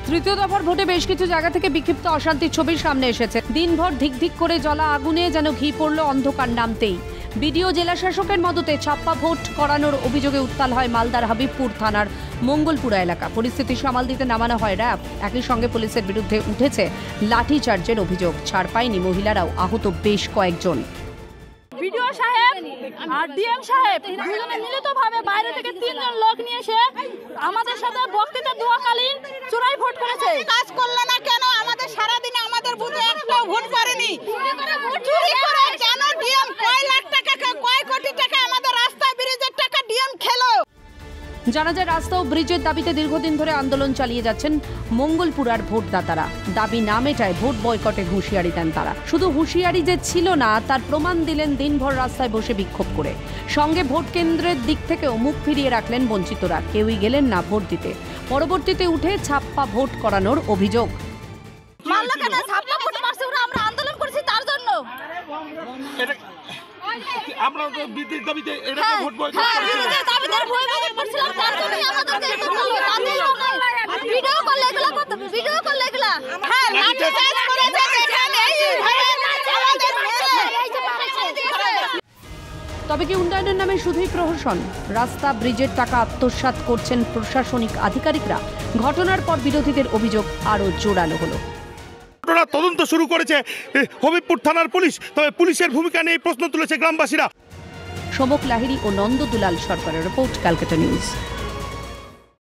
তৃতীয় দফার ভোটে বেশ কিছু জায়গা থেকে বিক্ষিপ্ত অশান্তির ছবি সামনে এসেছে। দিনভর ধিক করে জ্বলা আগুনে যেন ঘি পড়ল অন্ধকার নামতেই। বিডিও জেলা শাসকের মদতে ছাপ্পা ভোট করানোর অভিযোগে উত্তাল হয় মালদার হাবিবপুর থানার মঙ্গলপুরা এলাকা। পরিস্থিতি সামাল দিতে নামানো হয় র্যাব। একই সঙ্গে পুলিশের বিরুদ্ধে উঠেছে লাঠিচার্জের অভিযোগ। ছাড় পায়নি মহিলারাও, আহত বেশ কয়েকজন। বিডিও সাহেব আর ডিএম সাহেব দুজনে মিলিতভাবে বাইরে থেকে 3 জন লোক নিয়ে এসে আমাদের সাথে বক্তৃতা দেওয়াকালীন চোরাই ভোট করেছে। কাজ করলো না কেন? আমাদের সারা দিনে আমাদের বুথে একটাও ভোট করেনি। চুরি করে কেন? ডিএম কয় লাখ টাকা, কয় কোটি টাকা আমাদের রাস্তা ব্রিজের টাকা ডিএম খেলো। জানা যায়, রাস্তা ও ব্রিজের দাবিতে দীর্ঘদিন ধরে আন্দোলন চালিয়ে যাচ্ছেন মঙ্গলপুরার ভোটদাতারা। দাবি না মেটায় ভোট বয়কটের হুঁশিয়ারি দেন তারা। শুধু হুঁশিয়ারি যে ছিল না, তার প্রমাণ দিলেন দিনভর রাস্তায় বসে বিক্ষোভ করে। সঙ্গে ভোট কেন্দ্রের দিক থেকেও মুখ ফিরিয়ে রাখলেন বঞ্চিতরা। কেউই গেলেন না ভোট দিতে। পরবর্তীতে উঠে ছাপ্পা ভোট করানোর অভিযোগ। মানলো কেন? ছাপ্পা ভোট মারছে ওরা, আমরা আন্দোলন করেছি তার জন্য। আমরা তো বিদ্যুৎ দাবিতে এটা তো ভোট বয়কট বিদ্যুতের দাবিতে ভোট বয়কট করছিলাম, তার জন্যই আমাদেরকে এটা করলো। ভিডিও করলে এগুলা কত? ভিডিও করলে এগুলা লাঠি চার্জ করেছে যেখানে এইভাবে আমাদের তবে কি উন্নয়নের নামে শুধুই প্রহসন? রাস্তা ব্রিজের টাকা আত্মসাৎ করছেন প্রশাসনিক আধিকারিকরা। ঘটনার পর বিরোধীদের অভিযোগ আরও জোরালো হলো। তদন্ত শুরু করেছে হবিবপুর থানার পুলিশ। তবে পুলিশের ভূমিকা নিয়ে প্রশ্ন তুলেছে গ্রামবাসীরা। সমক লাহিড়ী ও নন্দ দুলাল সরকারের রিপোর্ট, ক্যালকাটা নিউজ।